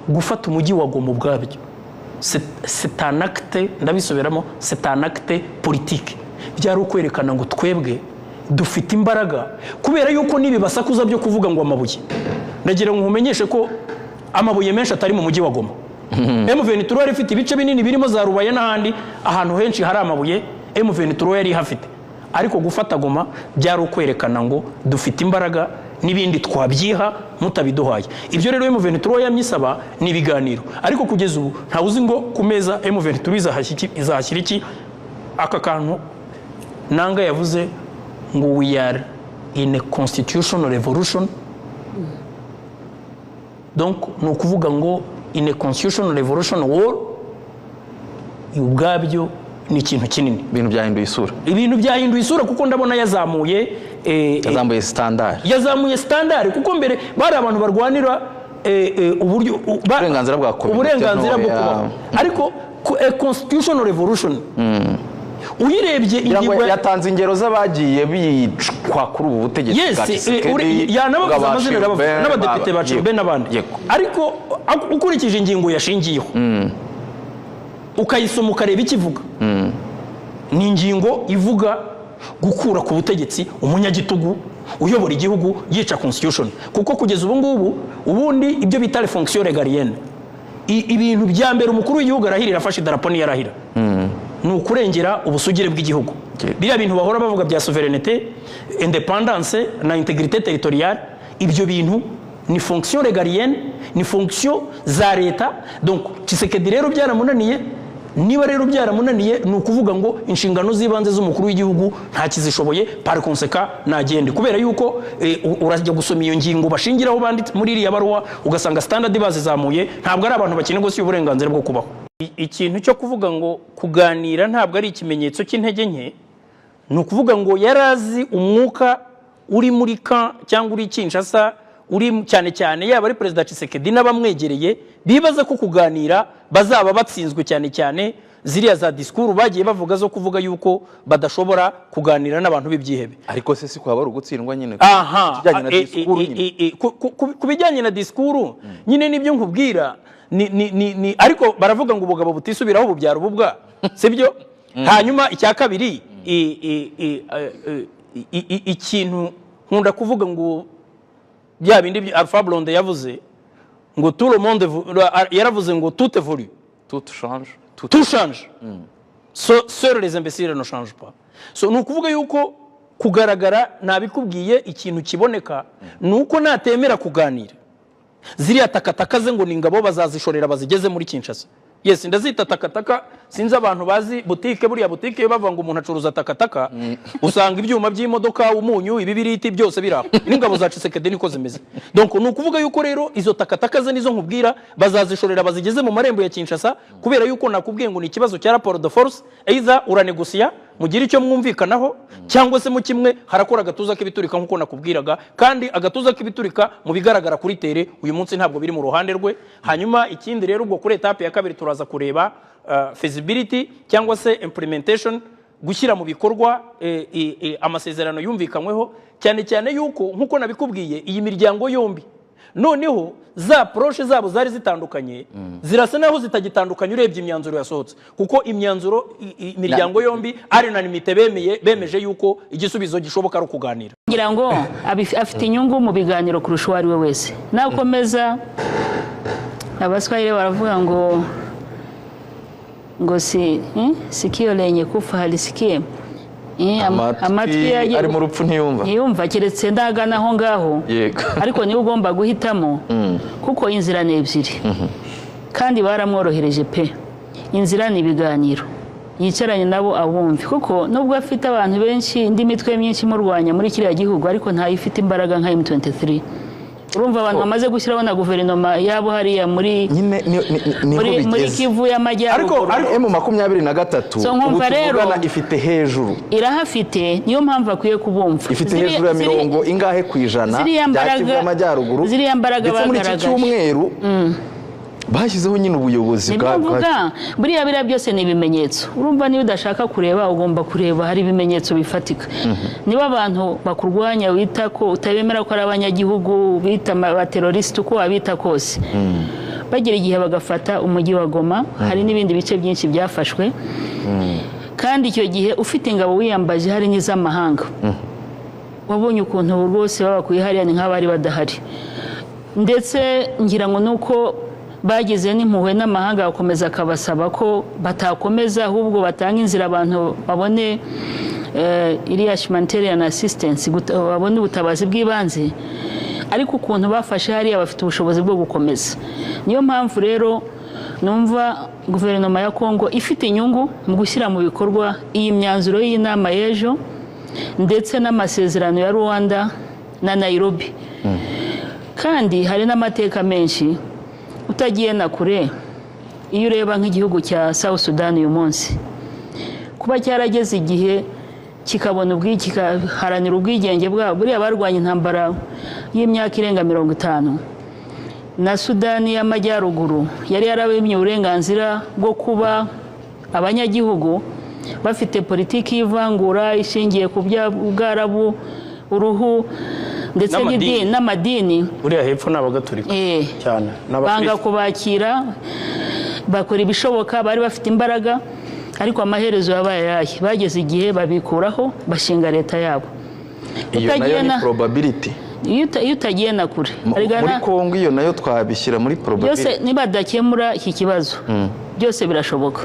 gufata umujyi wa Goma ubwabyo c'est un acte, ndabisubiramo, c'est un acte politique. Byari ukwerekana ngo twebwe dufite imbaraga kubera yuko nibi basakuza byo kuvuga ngo amabuye. Ndagira ngo umenyeshe ko amabuye menshi atari mu mujyi wa Goma. M23 yari ifite ibice binini birimo za Rubaya n'ahandi ahantu henshi hari amabuye M23 yari hafite. Ariko gufata Goma byari ukwerekana ngo dufite imbaraga n'ibindi twabyiha mutabiduhaye. Ibyo rero M23 yamyisaba ni biganiro. Ariko kugeza ubu nta uzi ngo ku meza M23 izahashyira iki aka kantu nanga yavuze ngo we are in a constitutional revolution. Donc no kuvuga ngo in a constitutional revolution war ubwabyo ni ikintu kinini. Ibintu byahinduye isura. Ibintu byahinduye isura kuko ndabona yazamuye yazamuye standard kuko mbere bari abantu barwanira uburyo uburenganzira bwa uburenganzira bwo kubaho. Ariko a constitutional revolution uyirebye ingingo yatanze ingero z'abagiye bicwa kuri ubu butegetsi bwa Tshisekedi yanabavuze amazina n'abadepite bacu be n'abandi. Ariko ukurikije ingingo yashingiyeho ukayisoma ukareba ikivuga ni ingingo ivuga gukura ku butegetsi umunyagitugu uyobora igihugu yica constitution kuko kugeza ubu ngubu ubundi ibyo bita les fonctions régaliennes ibintu bya mbere umukuru w'igihugu arahirira afashe idarapo ni yarahira ni ukurengera ubusugire bw'igihugu. Biriya bintu bahora bavuga bya souveraineté, indépendance na intégrité territoriale, ibyo bintu ni fonction régalienne, ni fonction za leta. Donc Tshisekedi rero byaramunaniye, niba rero byaramunaniye ni ukuvuga ngo inshingano z'ibanze z'umukuru w'igihugu nta kizishoboye, par conséquent nagende kubera yuko urajya gusoma iyo ngingo bashingiraho banditse muri iriya baruwa ugasanga standard bazizamuye, ntabwo ari abantu bakene gose uburenganzira bwo kubaho. Ikintu cyo kuvuga ngo kuganira ntabwo ari ikimenyetso cy'intege nke, ni ukuvuga ngo yarazi umwuka uri muri cyangwa uri Kinshasa uri cyane cyane yaba ari President Tshisekedi n'abamwegereye bibaza ko kuganira bazaba batsinzwe cyane cyane ziriya za discours bagiye bavuga zo kuvuga yuko badashobora kuganira n'abantu b'ibyihebe. Ariko se si kwaba ari ugutsindwa nyine kubijyanye na discours nyine nibyo nkubwira ariko baravuga ngo ubugabo butisubiraho bubyara ububwa sibyo. Hanyuma icya kabiri ikintu nkunda kuvuga ngo bya bindi Alpha Blondy yavuze ngo tout le monde yaravuze ngo tout évolue, tout change, tout change. Seuls les imbéciles ne changent pas. So nukuvuga yuko kugaragara nabikubwiye ikintu kiboneka nuko natemera kuganira ziriya takataka ze ngo ningabo bazazishorera bazigeze muri Kinshasa. Yes, ndazita takataka, sinzi abantu bazi boutique buriya boutique bava ngo umuntu acuruza takataka usanga ibyuma by'imodoka umunyu ibibiriti byose biraho n'ingabo za Tshisekedi niko zimeze. Donc nukuvuga yuko rero izo takataka ze nizo nkubwira bazazishorera bazigeze mu marembo ya Kinshasa kubera yuko nakubwiye ngo ni ikibazo cya rapport de force, either uranegosia mugira icyo mwumvikanaho cyangwa se mu kimwe harakora agatuza k'ibiturika nkuko nakubwiraga, kandi agatuza k'ibiturika mu bigaragara kuri tere uyu munsi ntabwo biri mu ruhande rwe. Hanyuma ikindi rero ubwo kuri etape ya kabiri turaza kureba feasibility cyangwa se implementation, gushyira mu bikorwa amasezerano yumvikanyweho, cyane cyane yuko nkuko nabikubwiye iyi miryango yombi noneho za approche zabo zari zitandukanye zirasa naho zitagitandukanye urebye imyanzuro yasohotse kuko imyanzuro imiryango yombi ari unanimite bemeje yuko igisubizo gishoboka ari kuganira. Ngira ngo afite inyungu mu biganiro kurusha uwari we wese. Nakomeza abaswahili baravuga ngo sikio lenye kufa halisikie, amatwi ari mu rupfu ntiyumva keretse ndagana aho ngaho. Ariko niwe ugomba guhitamo kuko inzira ni ebyiri kandi baramworohereje pe. Inzira ni ibiganiro, yicaranye nabo abumvi kuko nubwo afite abantu benshi indi mitwe myinshi murwanya muri kiriya gihugu ariko ntayifite imbaraga nka M23. Urumva abantu bamaze gushyiraho na guverinoma yabo hariya muri Kivu y'Amajyaruguru ariko M23 ubutuvugana ifite hejuru irahafite, niyo mpamvu akwiye kubumva. Ifite hejuru ya mirongo ingahe kwijana bya Kivu y'Amajyaruguru ndetse muri iki cyumweru bashyizeho nyine ubuyobozi bwa buriya biriya byose ni ibimenyetso. Urumva niba udashaka kureba ugomba kureba hari ibimenyetso bifatika. Niba abantu bakurwanya wita ko utabemera ko ari abanyagihugu bita abateroriste uko wabita kose bagera igihe bagafata umujyi wa Goma hari n'ibindi bice byinshi byafashwe kandi icyo gihe ufite ingabo wiyambaje hari n'iz'amahanga wabonye ukuntu rwose babakuye hariya ni nk'abari badahari ndetse ngira ngo nuko bagize n'impuhwe n'amahanga bakomeza akabasaba ko batakomeza ahubwo batanga inzira abantu babone iriya humanitarian assistance babone ubutabazi bw'ibanze ariko ukuntu bafashe hariya bafite ubushobozi bwo gukomeza niyo mpamvu rero numva guverinoma ya Kongo ifite inyungu mu gushyira mu bikorwa iyi myanzuro y'inama y'ejo ndetse n'amasezerano ya Rwanda na Nairobi kandi hari n'amateka menshi utagiye na kure iyo ureba nk'igihugu cya South Sudan uyu munsi kuba cyarageze igihe kikabona kikaharanira ubwigenge bwabo buriya barwanya intambara y'imyaka irenga 50 na Sudani y'Amajyaruguru yari yarabimye uburenganzira bwo kuba abanyagihugu bafite politiki y'ivangura ishingiye ku bwarabu uruhu ndetse n'amadini uriya hepfo n'abagatolika cyane banga kubakira bakora ibishoboka bari bafite imbaraga ariko amaherezo yabaye yahe bageze igihe babikuraho bashinga leta yabo iyo nayo ni probability iyo utagiye na kure muri Kongo iyo nayo twabishyira muri probability byose nibadakemura iki kibazo byose birashoboka